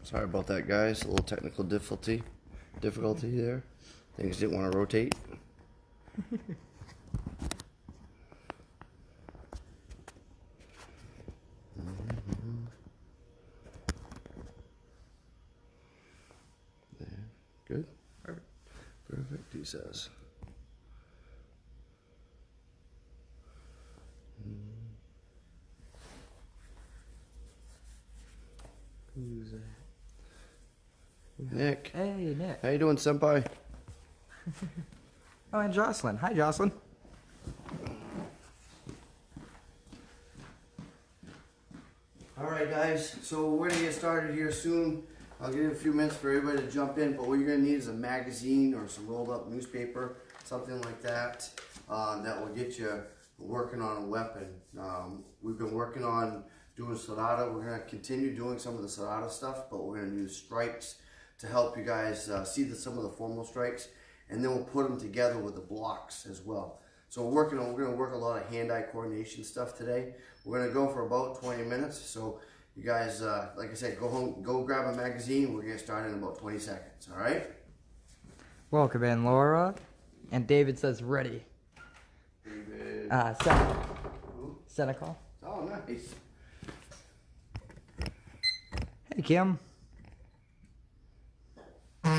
Sorry about that, guys. A little technical difficulty there. Things didn't want to rotate. There. Good. Perfect. He says. Who's that? Nick. Hey, Nick. How you doing, senpai? Oh, and Jocelyn. Hi, Jocelyn. Alright, guys. So we're going to get started here soon. I'll give you a few minutes for everybody to jump in, but what you're going to need is a magazine or some rolled up newspaper, something like that, that will get you working on a weapon. We've been working on doing Serrata. We're going to continue doing some of the Serrata stuff, but we're going to use strikes to help you guys see some of the formal strikes, and then we'll put them together with the blocks as well. So we're going to work a lot of hand-eye coordination stuff today. We're going to go for about 20 minutes. So you guys, like I said, go home, go grab a magazine. We're going to get started in about 20 seconds. All right? Welcome in, Laura. And David says ready. David. Senecal. Oh, nice. Hey, Kim. We're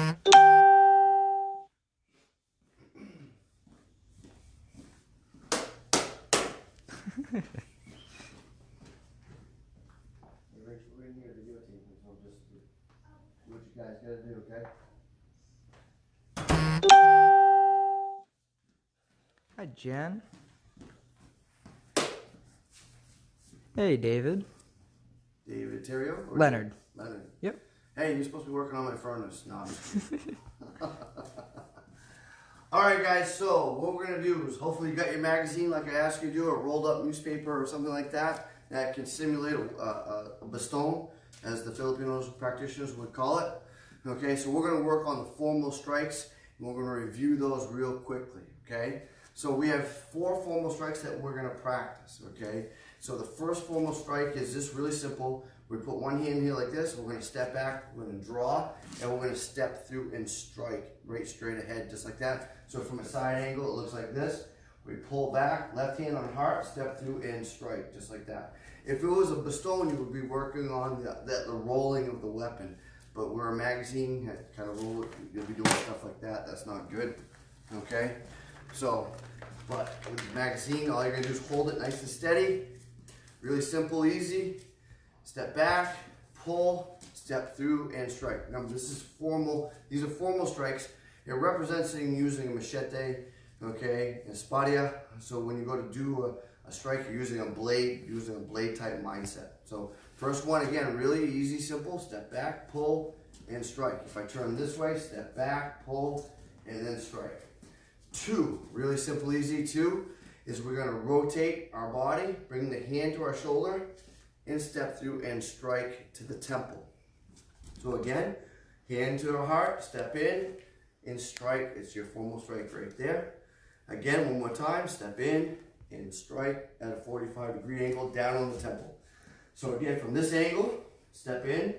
in here videotaping, so just do what you guys gotta do, okay? Hi, Jen. Hey, David. David Terrio? Leonard. Leonard. Yep. Hey, you're supposed to be working on my furnace. No, I'm just kidding. Alright guys, so what we're going to do is hopefully you got your magazine like I asked you to do, a rolled up newspaper or something like that that can simulate a baston, as the Filipinos practitioners would call it. Okay, so we're going to work on the formal strikes and we're going to review those real quickly. Okay, so we have 4 formal strikes that we're going to practice. Okay, so the first formal strike is just really simple. We put one hand here like this, we're going to step back, we're going to draw, and we're going to step through and strike right straight ahead, just like that. So from a side angle, it looks like this. We pull back, left hand on heart, step through and strike, just like that. If it was a baston, you would be working on the rolling of the weapon. But we're a magazine, kind of roll it, you'll be doing stuff like that. That's not good, okay? So, but with the magazine, all you're going to do is hold it nice and steady. Really simple, easy. Step back, pull, step through, and strike. Remember, this is formal. These are formal strikes. It represents using a machete, okay, espada. So when you go to do a strike, you're using a blade type mindset. So first one, again, really easy, simple. Step back, pull, and strike. If I turn this way, step back, pull, and then strike. 2, really simple, easy. 2 is we're going to rotate our body, bring the hand to our shoulder, and step through and strike to the temple. So again, hand to our heart, step in and strike. It's your formal strike right there. Again, one more time, step in and strike at a 45-degree angle down on the temple. So again, from this angle, step in,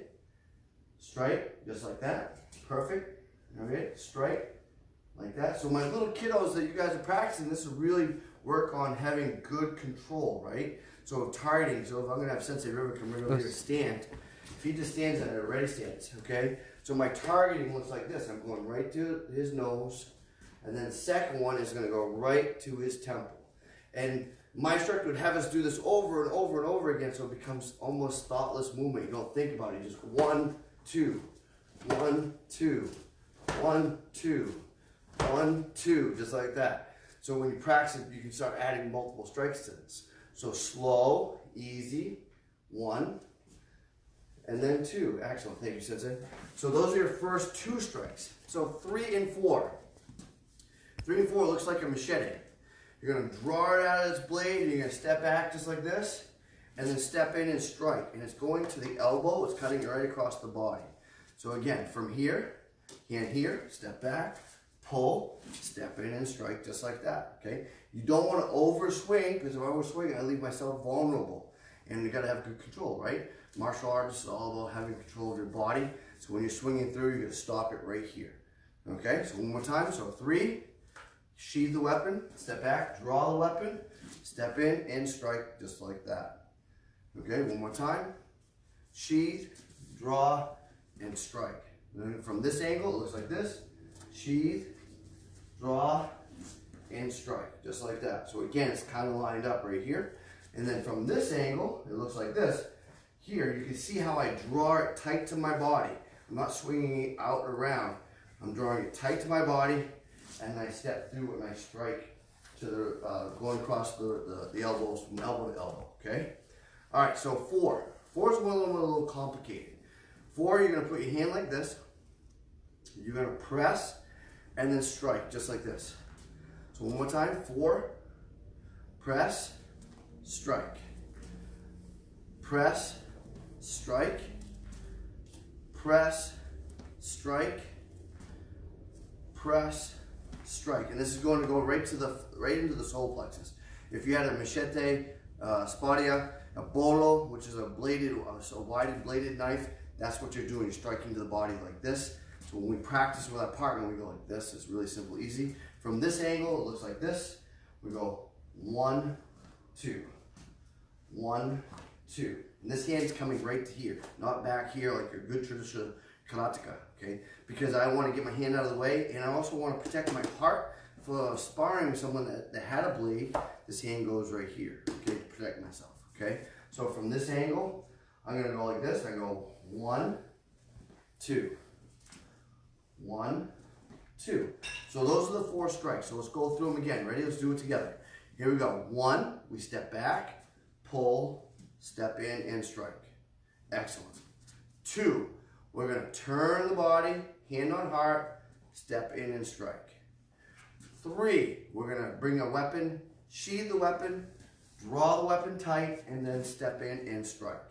strike, just like that. Perfect. All right, strike like that. So my little kiddos that you guys are practicing, this will really work on having good control, right? So targeting, so if I'm gonna have Sensei River come right over here stand, if he just stands at it, ready stands, okay? So my targeting looks like this. I'm going right to his nose, and then the second one is gonna go right to his temple. And my instructor would have us do this over and over and over again, so it becomes almost thoughtless movement. You don't think about it, you just 1, 2, 1, 2, 1, 2, 1, 2, just like that. So when you practice it, you can start adding multiple strikes to this. So slow, easy, 1, and then 2. Excellent, thank you, Sensei. So those are your first 2 strikes. So 3 and 4. 3 and 4 looks like a machete. You're going to draw it out of its blade, and you're going to step back just like this, and then step in and strike. And it's going to the elbow, it's cutting it right across the body. So again, from here, hand here, step back, pull, step in and strike just like that, okay? You don't want to overswing, because if I overswing, I leave myself vulnerable. And you got to have good control, right? Martial arts is all about having control of your body. So when you're swinging through, you're gonna stop it right here. Okay, so one more time. So 3, sheathe the weapon, step back, draw the weapon, step in and strike just like that. Okay, one more time. Sheathe, draw, and strike. And then from this angle, it looks like this. Sheathe, draw, and strike, just like that. So again, it's kind of lined up right here. And then from this angle, it looks like this. Here, you can see how I draw it tight to my body. I'm not swinging it out around. I'm drawing it tight to my body, and I step through and I strike to the, going across the elbows from elbow to elbow, okay? All right, so 4. 4 is a little complicated. 4, you're gonna put your hand like this. You're gonna press and then strike, just like this. So one more time, 4, press, strike. Press, strike, press, strike, press, strike. And this is going to go right into the solar plexus. If you had a machete, espada, a bolo, which is a wide bladed knife, that's what you're doing. You're striking to the body like this. So when we practice with our partner, we go like this. It's really simple, easy. From this angle, it looks like this. We go 1, 2, 1, 2. And this hand is coming right to here, not back here like your good traditional karateka, okay? Because I want to get my hand out of the way, and I also want to protect my heart for sparring with someone that had a blade. This hand goes right here, okay, to protect myself, okay? So from this angle, I'm going to go like this. I go 1, 2, 1, 2. So those are the 4 strikes. So let's go through them again. Ready? Let's do it together. Here we go. 1, we step back, pull, step in, and strike. Excellent. 2, we're going to turn the body, hand on heart, step in and strike. 3, we're going to bring a weapon, sheathe the weapon, draw the weapon tight, and then step in and strike.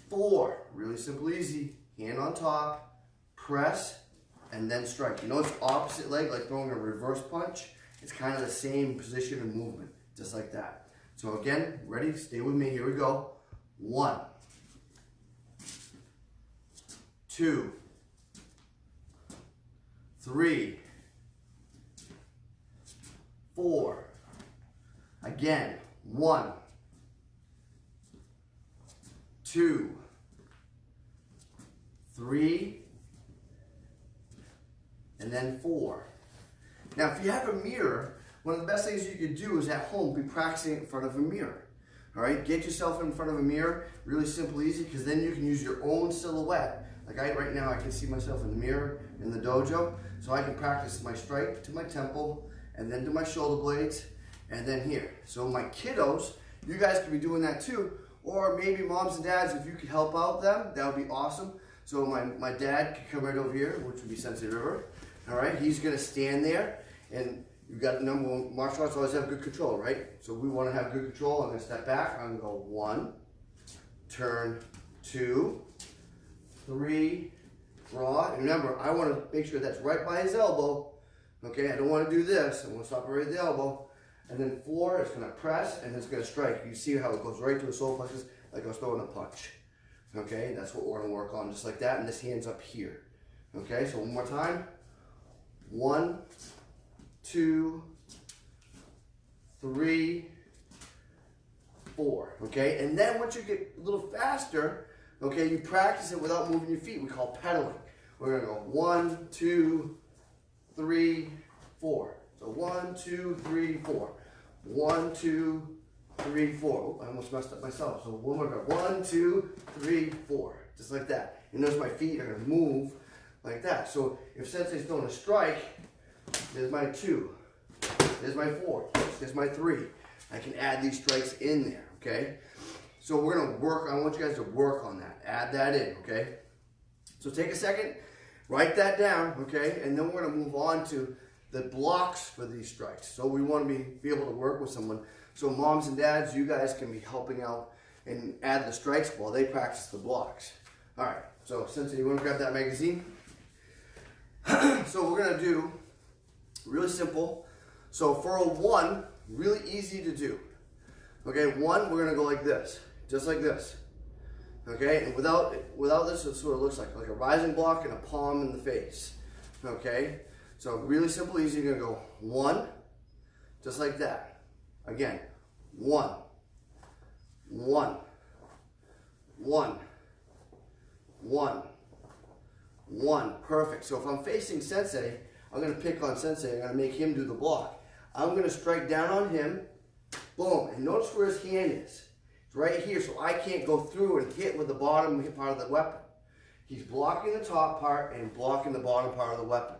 4, really simple, easy, hand on top, press, and then strike. You know it's opposite leg, like throwing a reverse punch? It's kind of the same position and movement, just like that. So again, ready? Stay with me. Here we go. 1, 2, 3, 4. Again. 1, 2, 3, and then 4. Now, if you have a mirror, one of the best things you could do is at home be practicing it in front of a mirror. All right, get yourself in front of a mirror, really simple, easy, because then you can use your own silhouette. Like right now, I can see myself in the mirror in the dojo, so I can practice my strike to my temple, and then to my shoulder blades, and then here. So my kiddos, you guys could be doing that too, or maybe moms and dads, if you could help out them, that would be awesome. So my dad could come right over here, which would be Sensei River. All right, he's gonna stand there, and you've got the number one, martial arts always have good control, right? So we wanna have good control. I'm gonna step back, I'm gonna go 1, turn, 2, 3, draw. And remember, I wanna make sure that's right by his elbow. Okay, I don't wanna do this. I wanna stop it right at the elbow. And then 4, it's gonna press, and it's gonna strike. You see how it goes right to the solar plexus, like I was throwing a punch. Okay, that's what we're gonna work on, just like that, and this hand's up here. Okay, so one more time. 1, 2, 3, 4. Okay, and then once you get a little faster, okay, you practice it without moving your feet. We call pedaling. We're gonna go 1, 2, 3, 4. So 1, 2, 3, 4. 1, 2, 3, 4. Oh, I almost messed up myself. So one more go. 1, 2, 3, 4. Just like that. You notice my feet are gonna move like that. So if Sensei's throwing a strike, there's my 2. There's my 4. There's my 3. I can add these strikes in there, okay? So we're gonna work, I want you guys to work on that. Add that in, okay? So take a second, write that down, okay? And then we're gonna move on to the blocks for these strikes. So we wanna be able to work with someone. So moms and dads, you guys can be helping out and add the strikes while they practice the blocks. All right, so Sensei, you wanna grab that magazine? So we're gonna do really simple. So for a 1, really easy to do. Okay, 1, we're gonna go like this, just like this. Okay, and without this, it sort of looks like a rising block and a palm in the face. Okay, so really simple, easy. You're gonna go 1, just like that. Again, 1, 1, 1, 1, 1. Perfect. So if I'm facing Sensei, I'm gonna pick on Sensei. I'm gonna make him do the block. I'm gonna strike down on him. Boom. And notice where his hand is. It's right here, so I can't go through and hit with the bottom part of the weapon. He's blocking the top part and blocking the bottom part of the weapon.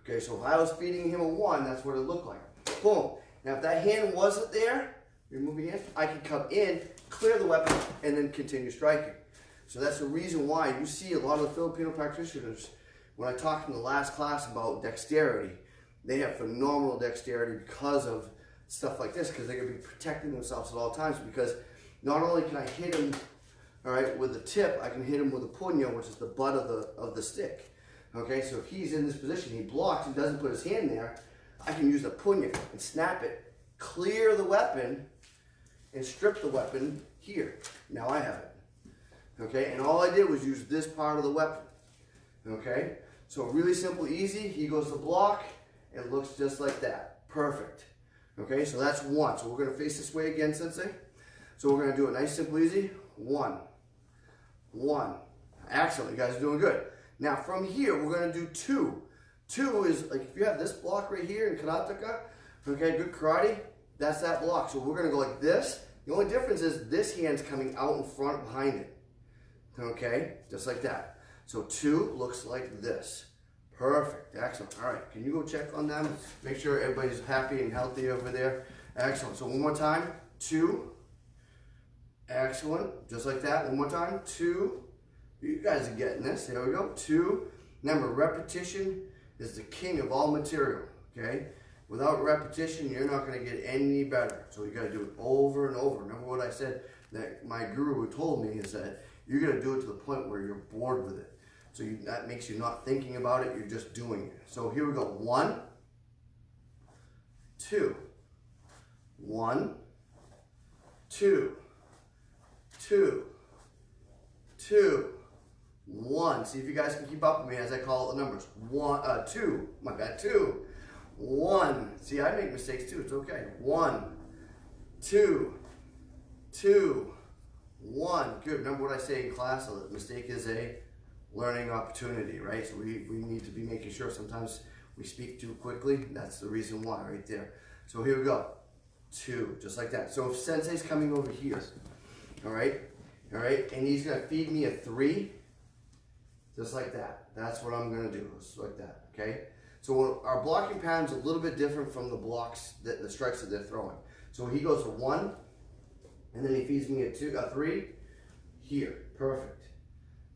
Okay, so if I was feeding him a 1, that's what it looked like. Boom. Now if that hand wasn't there, remove your hand, I can come in, clear the weapon, and then continue striking. So that's the reason why you see a lot of the Filipino practitioners, when I talked in the last class about dexterity, they have phenomenal dexterity because of stuff like this, because they're going to be protecting themselves at all times, because not only can I hit him, all right, with the tip, I can hit him with a puño, which is the butt of the stick. Okay, so if he's in this position, he blocks and doesn't put his hand there, I can use the puño and snap it, clear the weapon, and strip the weapon here. Now I have it. Okay, and all I did was use this part of the weapon. Okay, so really simple, easy. He goes to block, it looks just like that. Perfect. Okay, so that's 1. So we're going to face this way again, Sensei. So we're going to do it nice, simple, easy. 1, 1. Excellent, you guys are doing good. Now from here, we're going to do 2. 2 is, like if you have this block right here in karateka, okay, good karate, that's that block. So we're going to go like this. The only difference is this hand's coming out in front behind it. Okay, just like that. So 2 looks like this. Perfect, excellent. All right, can you go check on them? Make sure everybody's happy and healthy over there. Excellent. So one more time, 2. Excellent, just like that. One more time, 2. You guys are getting this. There we go, 2. Remember, repetition is the king of all material, okay? Without repetition, you're not going to get any better. So you got to do it over and over. Remember what I said that my guru told me is that you're going to do it to the point where you're bored with it. So that makes you not thinking about it, you're just doing it. So here we go. 1, 2. 1, 2. 2. 2. 1. See if you guys can keep up with me as I call the numbers. 1, 2. My bad. 2. 1. See, I make mistakes too. It's okay. 1, 2, 2, 1. Good. Remember what I say in class? A mistake is a learning opportunity, right? So we need to be making sure sometimes we speak too quickly. That's the reason why right there. So here we go. 2. Just like that. So if Sensei's coming over here, all right, and he's going to feed me a 3, just like that. That's what I'm going to do, just like that, okay? So our blocking pattern is a little bit different from the blocks, the strikes that they're throwing. So he goes to 1, and then he feeds me a 3, here, perfect,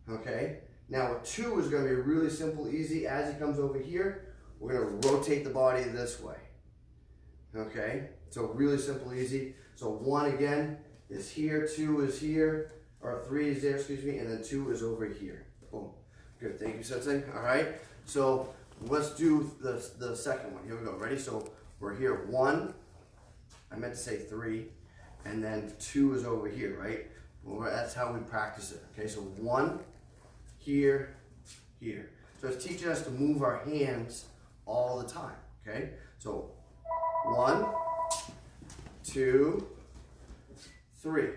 okay? Now a 2 is going to be really simple, easy. As he comes over here, we're going to rotate the body this way, okay? So really simple, easy. So 1 again is here, 2 is here, or 3 is there, excuse me, and then 2 is over here. Boom. Good, thank you, Sensei. All right, so let's do the second one. Here we go, ready? So we're here, 1, I meant to say 3, and then 2 is over here, right? Well, that's how we practice it, okay? So 1, here, here. So it's teaching us to move our hands all the time, okay? So 1, 2, 3.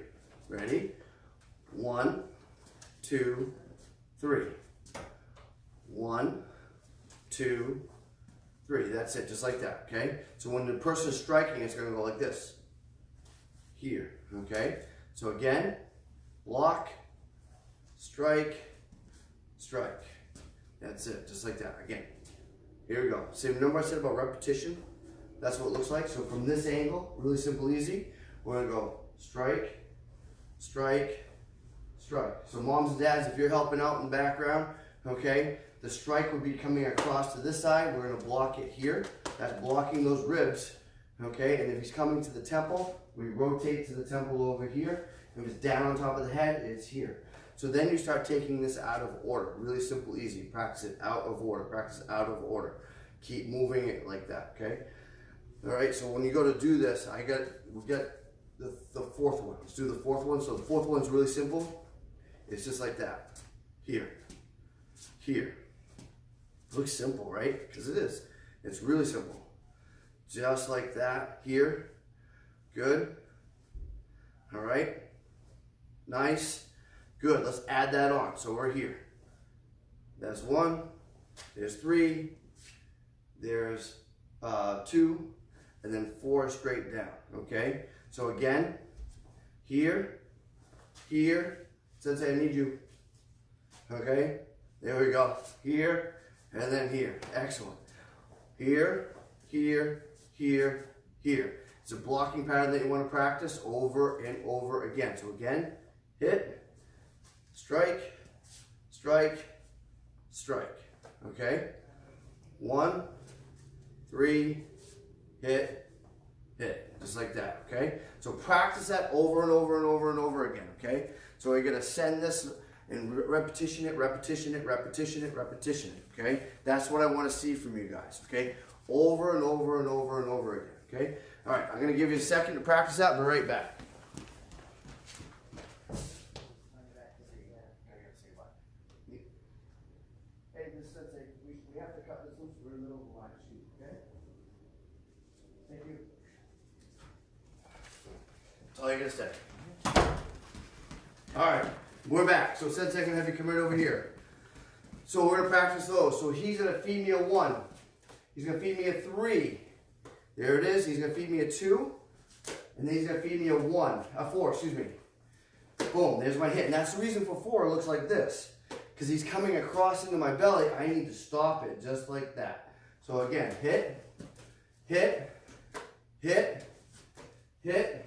Ready? 1, 2, 3. 1, 2, 3. That's it, just like that, okay? So when the person is striking, it's going to go like this. Here, okay? So again, block, strike, strike. That's it, just like that. Again, here we go. Same number I said about repetition. That's what it looks like. So from this angle, really simple, easy, we're going to go strike, strike, strike. So moms and dads, if you're helping out in the background, okay, the strike would be coming across to this side. We're going to block it here. That's blocking those ribs, okay? And if he's coming to the temple, we rotate to the temple over here. If it's down on top of the head, it's here. So then you start taking this out of order. Really simple, easy. Practice it out of order. Practice it out of order. Keep moving it like that, okay? All right, so when you go to do this, we got the fourth one. Let's do the fourth one. So the fourth one's really simple. It's just like that. Here. Here. Looks simple, right? Because it is. It's really simple. Just like that. Here. Good. All right. Nice. Good. Let's add that on. So we're here. That's 1. There's 3. There's 2. And then 4 straight down. Okay? So again, here, here. Sensei, I need you. Okay? There we go. Here, and then here. Excellent. Here, here, here, here. It's a blocking pattern that you want to practice over and over again. So again, hit, strike, strike, strike. Okay? 1, 3, hit, hit. Just like that, okay? So practice that over and over and over and over again, okay? So we're gonna send this and repetition it, repetition it, repetition it, repetition it, okay? That's what I wanna see from you guys, okay? Over and over and over and over again, okay? All right, I'm gonna give you a second to practice that, and be right back. Hey, this Sensei, we have to cut this loose. We're in the middle of a live shoot, okay? Thank you. That's all you're gonna say. All right, we're back. So Sensei can have you come right over here. So we're gonna practice those. So he's gonna feed me a 1. He's gonna feed me a 3. There it is. He's gonna feed me a 2, and then he's gonna feed me a 4. Excuse me. Boom. There's my hit, and that's the reason for 4 looks like this, because he's coming across into my belly. I need to stop it just like that. So again, hit, hit, hit, hit.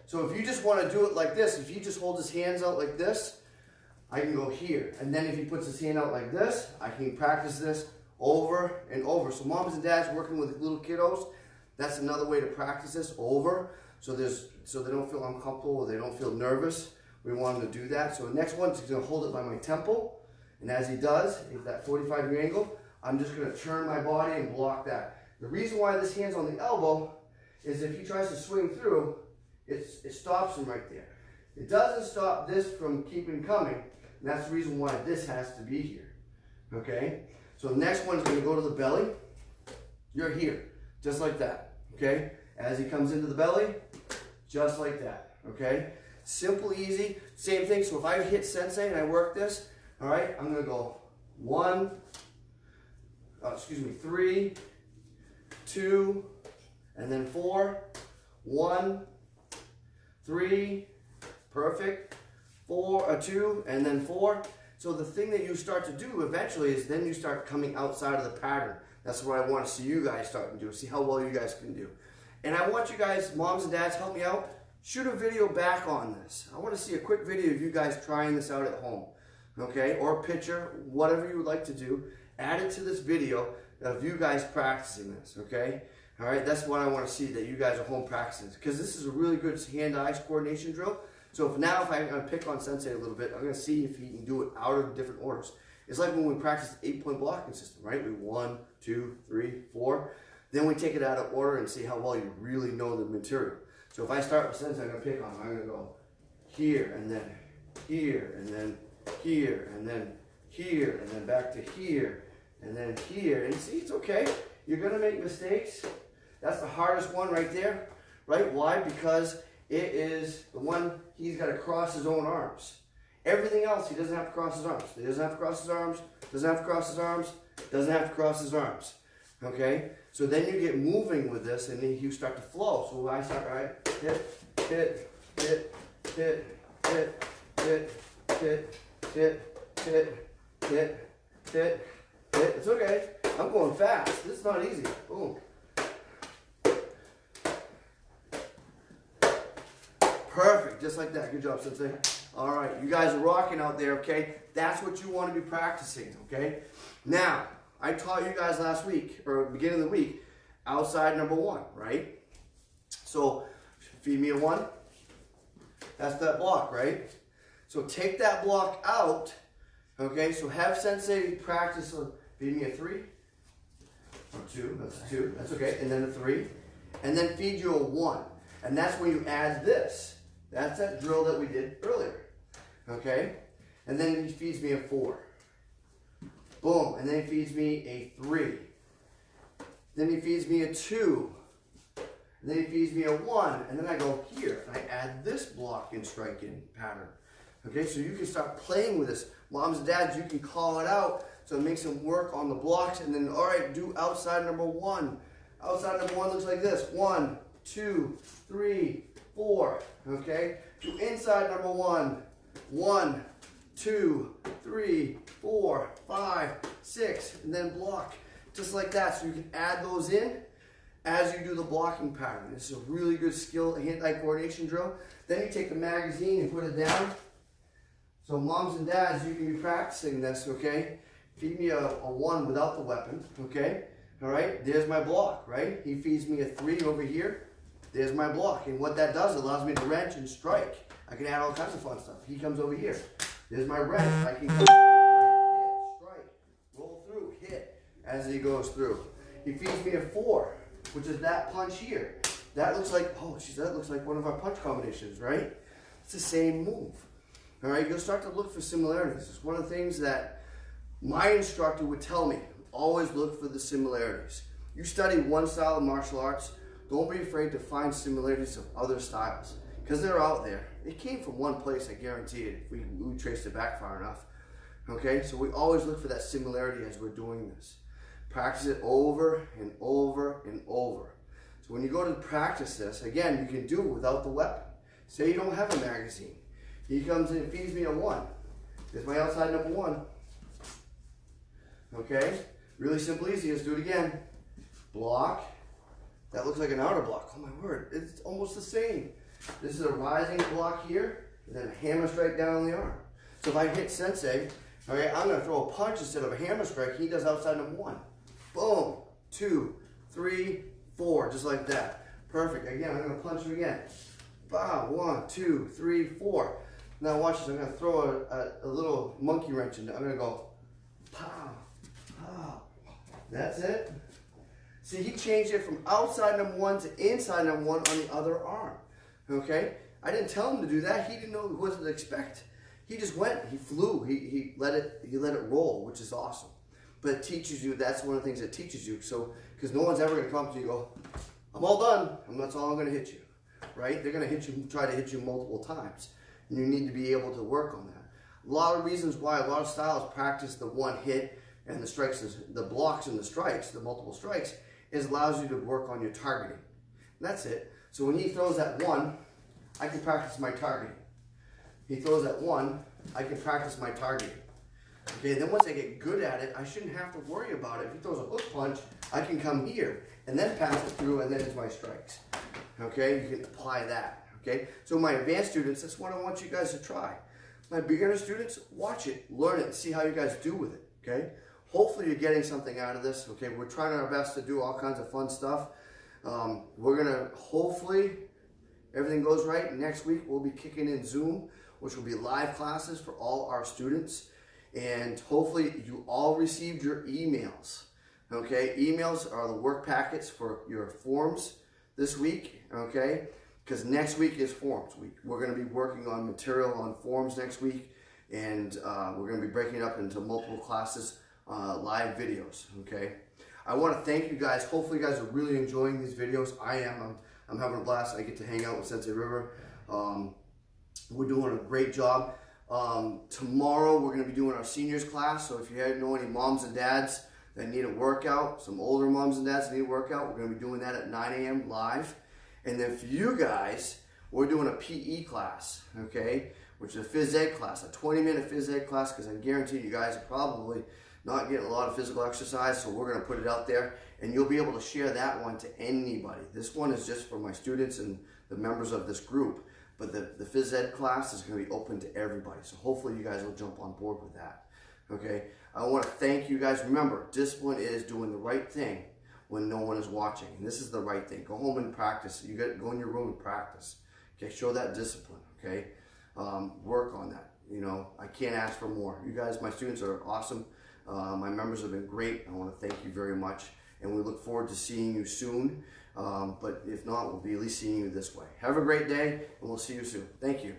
So if you just want to do it like this, if he just holds his hands out like this, I can go here. And then if he puts his hand out like this, I can practice this over and over. So moms and dads working with little kiddos, that's another way to practice this over. So they don't feel uncomfortable or they don't feel nervous. We want them to do that. So the next one, he's going to hold it by my temple. And as he does, at that 45-degree angle, I'm just going to turn my body and block that. The reason why this hand's on the elbow is if he tries to swing through, it stops him right there. It doesn't stop this from keeping coming, and that's the reason why this has to be here. Okay? So the next one is going to go to the belly. You're here, just like that. Okay? As he comes into the belly, just like that. Okay? Simple, easy, same thing. So if I hit Sensei and I work this, all right, I'm going to go 3, 2, and then 4, 1, 3, perfect, 2, and then 4. So the thing that you start to do eventually is then you start coming outside of the pattern. That's what I want to see you guys start to do, see how well you guys can do. And I want you guys, moms and dads, help me out. Shoot a video back on this. I want to see a quick video of you guys trying this out at home, okay? Or a picture, whatever you would like to do. Add it to this video of you guys practicing this, okay? All right, that's what I want to see, that you guys are home practicing, because this is a really good hand-eye coordination drill. So if I'm going to pick on Sensei a little bit, I'm going to see if he can do it out of different orders. It's like when we practice the 8-point blocking system, right? We 1, 2, 3, 4. Then we take it out of order and see how well you really know the material. So if I start with Sensei, I'm going to pick on him. I'm going to go here, and then here, and then here, and then here, and then back to here, and then here. And see, it's okay. You're going to make mistakes. That's the hardest one right there, right? Why? Because it is the one he's got to cross his own arms. Everything else, he doesn't have to cross his arms. He doesn't have to cross his arms, doesn't have to cross his arms, doesn't have to cross his arms. Okay? So then you get moving with this, and then you start to flow. So I start, all right, hit, hit, hit, hit, hit, hit, hit, hit, hit, hit, hit, hit. It's okay. I'm going fast. This is not easy. Boom. Perfect, just like that. Good job, Sensei. All right, you guys are rocking out there, okay? That's what you want to be practicing, okay? Now, I taught you guys last week, or beginning of the week, outside number 1, right? So, feed me a 1. That's that block, right? So take that block out, okay? So have Sensei practice on feed me a 3, or 2, that's a 2, that's okay, and then a 3, and then feed you a 1. And that's when you add this. That's that drill that we did earlier, okay? and then he feeds me a 4. Boom, and then he feeds me a 3. Then he feeds me a 2. And then he feeds me a 1, and then I go here, and I add this block and strike in pattern. Okay, so you can start playing with this. Moms and dads, you can call it out, so it makes them work on the blocks, and then, all right, do outside number 1. Outside number 1 looks like this. 1, 2, 3, 4, okay? Do inside number 1. 1, 2, 3, 4, 5, 6, and then block, just like that. So you can add those in as you do the blocking pattern. This is a really good skill, hand-eye coordination drill. Then you take the magazine and put it down. So moms and dads, you can be practicing this, okay? Feed me a 1 without the weapon, okay? All right, there's my block, right? He feeds me a 3 over here. There's my block. And what that does, it allows me to wrench and strike. I can add all kinds of fun stuff. He comes over here. There's my wrench. I can go hit, strike, roll through, hit as he goes through. He feeds me a 4, which is that punch here. That looks like, oh, geez, that looks like one of our punch combinations, right? It's the same move. All right, you'll start to look for similarities. It's one of the things that my instructor would tell me. Always look for the similarities. You study one style of martial arts, don't be afraid to find similarities of other styles, because they're out there. It came from one place, I guarantee it, if we traced it back far enough. Okay, so we always look for that similarity as we're doing this. Practice it over and over and over. So when you go to practice this, again, you can do it without the weapon. Say you don't have a magazine. He comes in and feeds me a 1. There's my outside number 1. Okay, really simple, easy. Let's do it again. Block. That looks like an outer block. Oh my word, it's almost the same. This is a rising block here, and then a hammer strike down on the arm. So if I hit sensei, okay, I'm gonna throw a punch instead of a hammer strike. He does outside number 1. Boom, 2, 3, 4, just like that. Perfect. Again, I'm gonna punch him again. Bow, 1, 2, 3, 4. Now watch this. I'm gonna throw a little monkey wrench in there. I'm gonna go pow, pow. That's it. See, he changed it from outside number 1 to inside number 1 on the other arm. Okay? I didn't tell him to do that. He didn't know what to expect. He just went. He flew. He let it roll, which is awesome. But it teaches you. That's one of the things it teaches you. So, because no one's ever going to come up to you and go, "I'm all done. And that's all I'm going to hit you." Right? They're going to hit you, try to hit you multiple times, and you need to be able to work on that. A lot of reasons why a lot of styles practice the 1 hit and the strikes, the blocks and the strikes, the multiple strikes, is allows you to work on your targeting. And that's it. So when he throws that 1, I can practice my targeting. He throws that 1, I can practice my targeting. Okay, then once I get good at it, I shouldn't have to worry about it. If he throws a hook punch, I can come here and then pass it through, and then it's my strikes. Okay, you can apply that. Okay, so my advanced students, that's what I want you guys to try. My beginner students, watch it, learn it, see how you guys do with it. Okay. Hopefully you're getting something out of this. Okay, we're trying our best to do all kinds of fun stuff. We're gonna, hopefully, everything goes right. Next week we'll be kicking in Zoom, which will be live classes for all our students. And hopefully you all received your emails. Okay, emails are the work packets for your forms this week. Okay, because next week is forms week. We're gonna be working on material on forms next week, and we're gonna be breaking it up into multiple classes. Live videos. Okay, I want to thank you guys. Hopefully you guys are really enjoying these videos. I am. I'm having a blast. I get to hang out with Sensei River. We're doing a great job. Tomorrow we're going to be doing our seniors class, so if you know any moms and dads that need a workout, some older moms and dads that need a workout, we're going to be doing that at 9 a.m. live. And then for you guys, we're doing a PE class, okay, which is a phys ed class, a 20-minute phys ed class, because I guarantee you guys are probably not getting a lot of physical exercise, so we're going to put it out there, and you'll be able to share that one to anybody. This one is just for my students and the members of this group, but the phys ed class is going to be open to everybody, so hopefully you guys will jump on board with that. Okay, I want to thank you guys. Remember, discipline is doing the right thing when no one is watching, and this is the right thing. Go home and practice. You got to go in your room and practice. Okay, show that discipline. Okay, work on that. You know, I can't ask for more. You guys, my students, are awesome. My members have been great. I want to thank you very much, and we look forward to seeing you soon. But if not, we'll be at least seeing you this way. Have a great day, and we'll see you soon. Thank you.